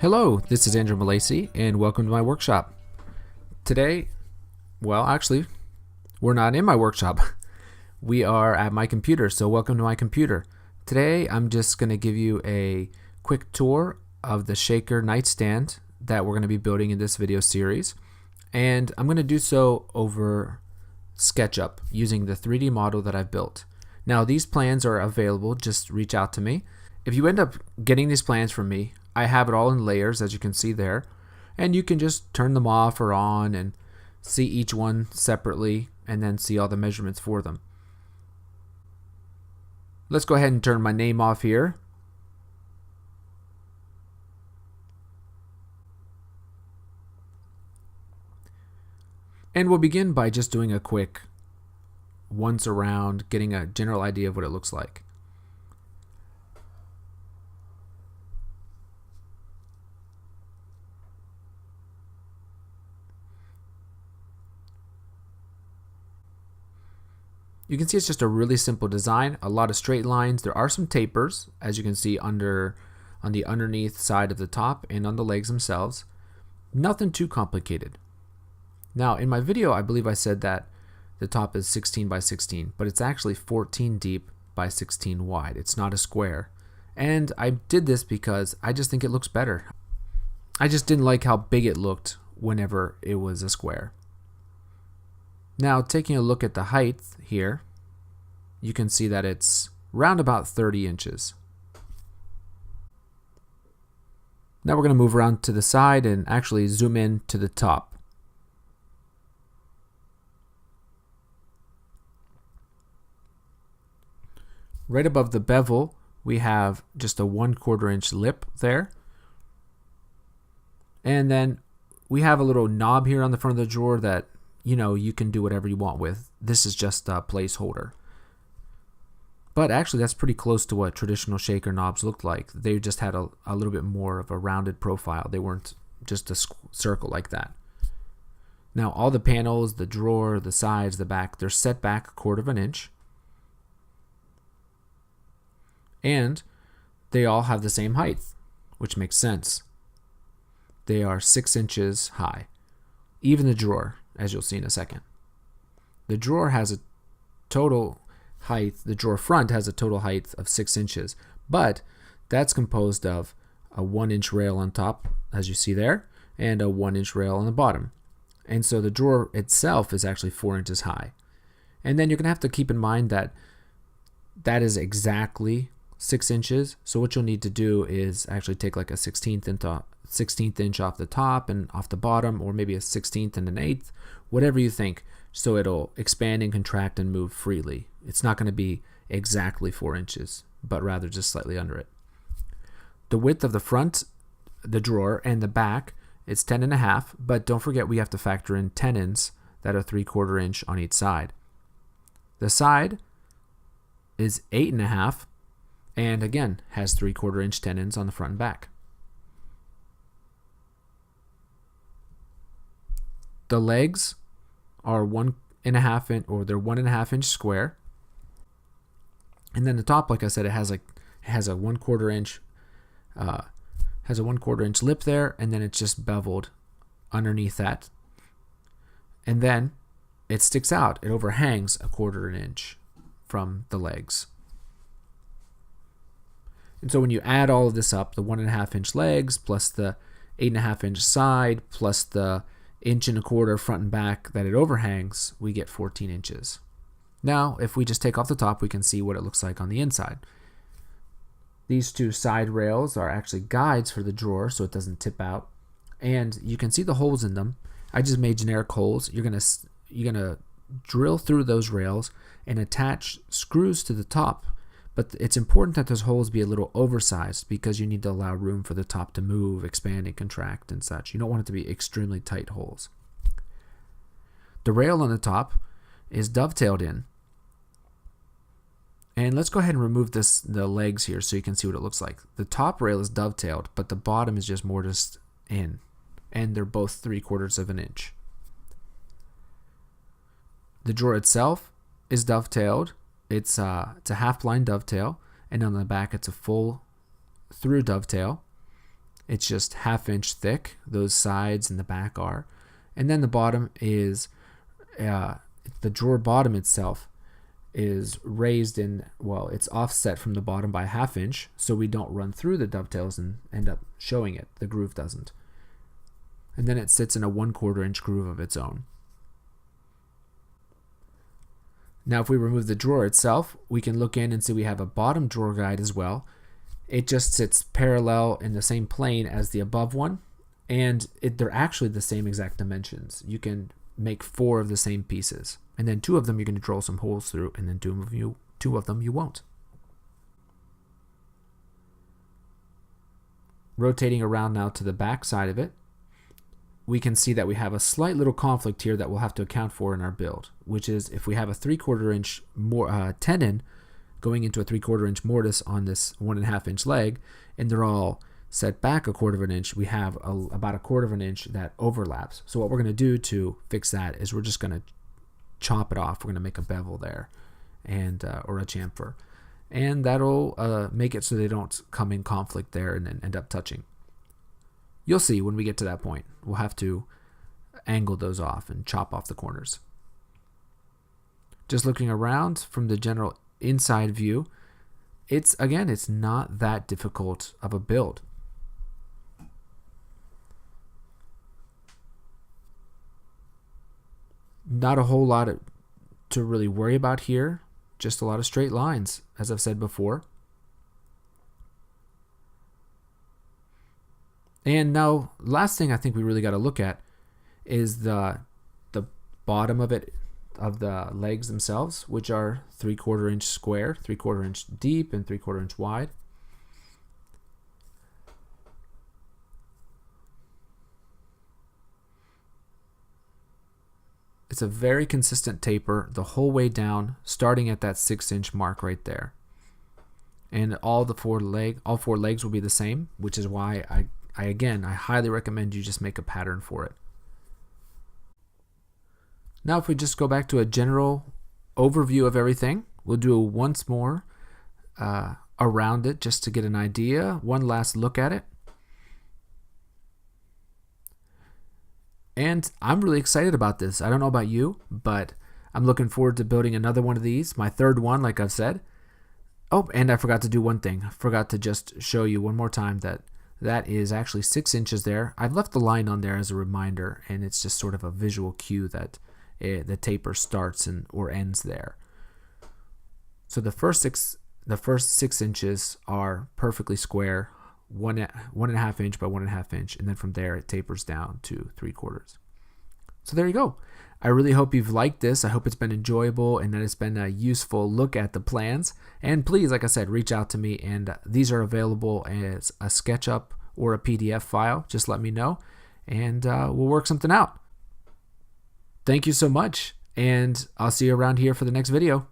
Hello, this is Andrew Malacy, and welcome to my workshop. Today, well, actually, we're not in my workshop. We are at my computer, so welcome to my computer. Today, I'm just going to give you a quick tour of the shaker nightstand that we're going to be building in this video series. And I'm going to do so over SketchUp using the 3D model that I've built. Now, these plans are available. Just reach out to me. If you end up getting these plans from me, I have it all in layers, as you can see there, and you can just turn them off or on and see each one separately and then see all the measurements for them. Let's go ahead and turn my name off here. And we'll begin by just doing a quick once around, getting a general idea of what it looks like. You can see it's just a really simple design, a lot of straight lines. There are some tapers, as you can see on the underneath side of the top and on the legs themselves. Nothing too complicated. Now, in my video, I believe I said that the top is 16 by 16, but it's actually 14 deep by 16 wide. It's not a square. And I did this because I just think it looks better. I just didn't like how big it looked whenever it was a square. Now, taking a look at the height here, you can see that it's round about 30 inches. Now we're going to move around to the side and actually zoom in to the top. Right above the bevel, we have just a 1/4 inch lip there. And then we have a little knob here on the front of the drawer that you can do whatever you want with. This is just a placeholder. But actually, that's pretty close to what traditional shaker knobs looked like. They just had a little bit more of a rounded profile. They weren't just a circle like that. Now, all the panels, the drawer, the sides, the back, they're set back 1/4 inch. And they all have the same height, which makes sense. They are 6 inches high. Even the drawer, as you'll see in a second. The drawer has a total height, the drawer front has a total height of 6 inches, but that's composed of a 1-inch rail on top, as you see there, and a 1-inch rail on the bottom. And so the drawer itself is actually 4 inches high. And then you're going to have to keep in mind that that is exactly 6 inches. So what you'll need to do is actually take like a 16th inch off the top and off the bottom, or maybe a 16th and an 1/8, whatever you think, so it'll expand and contract and move freely. It's not going to be exactly 4 inches, but rather just slightly under it. The width of the front, the drawer, and the back is 10.5, but don't forget we have to factor in tenons that are 3/4 inch on each side. The side is 8.5, and again has 3/4 inch tenons on the front and back. The legs are 1.5 inch, or they're 1.5 inch square. And then the top, like I said, it has a 1/4 inch lip there, and then it's just beveled underneath that. And then it sticks out. It overhangs 1/4 inch from the legs. And so when you add all of this up, the 1.5 inch legs plus the 8.5 inch side plus the 1.25 inch front and back that it overhangs, we get 14 inches. Now, if we just take off the top, we can see what it looks like on the inside. These two side rails are actually guides for the drawer so it doesn't tip out. And you can see the holes in them. I just made generic holes. You're gonna drill through those rails and attach screws to the top. But it's important that those holes be a little oversized because you need to allow room for the top to move, expand, and contract and such. You don't want it to be extremely tight holes. The rail on the top is dovetailed in. And let's go ahead and remove the legs here so you can see what it looks like. The top rail is dovetailed, but the bottom is just mortised in. And they're both 3/4 inch. The drawer itself is dovetailed. It's a half blind dovetail, and on the back it's a full through dovetail. It's just 1/2 inch thick, those sides and the back are. And then the bottom is, the drawer bottom itself is raised in, well, it's offset from the bottom by 1/2 inch, so we don't run through the dovetails and end up showing it. The groove doesn't. And then it sits in a 1/4 inch groove of its own. Now if we remove the drawer itself, we can look in and see we have a bottom drawer guide as well. It just sits parallel in the same plane as the above one, and they're actually the same exact dimensions. You can make 4 of the same pieces, and then 2 of them you're going to drill some holes through, and then 2 of them you won't. Rotating around now to the back side of it, we can see that we have a slight little conflict here that we'll have to account for in our build, which is if we have a 3/4 inch tenon going into a 3/4 inch mortise on this 1.5 inch leg, and they're all set back 1/4 inch, we have about 1/4 inch that overlaps. So what we're going to do to fix that is we're just going to chop it off. We're going to make a bevel there, and or a chamfer, and that'll make it so they don't come in conflict there and then end up touching. You'll see when we get to that point. We'll have to angle those off and chop off the corners. Just looking around from the general inside view, it's not that difficult of a build. Not a whole lot to really worry about here, just a lot of straight lines, as I've said before. And now, last thing I think we really got to look at is the bottom of it, of the legs themselves, which are 3/4 inch square, 3/4 inch deep, and 3/4 inch wide. It's a very consistent taper the whole way down, starting at that 6 inch mark right there. And all 4 legs will be the same, which is why I highly recommend you just make a pattern for it. Now if we just go back to a general overview of everything, we'll do once more around it just to get an idea, one last look at it. And I'm really excited about this. I don't know about you, but I'm looking forward to building another one of these, my 3rd one, like I've said. Oh, and I forgot to do one thing. I forgot to just show you one more time that is actually 6 inches there. I've left the line on there as a reminder, and it's just sort of a visual cue that the taper starts or ends there. So the first 6 inches are perfectly square, 1.5 inch by 1.5 inch, and then from there it tapers down to 3/4. So there you go. I really hope you've liked this. I hope it's been enjoyable and that it's been a useful look at the plans. And please, like I said, reach out to me, and these are available as a SketchUp or a PDF file. Just let me know, and we'll work something out. Thank you so much, and I'll see you around here for the next video.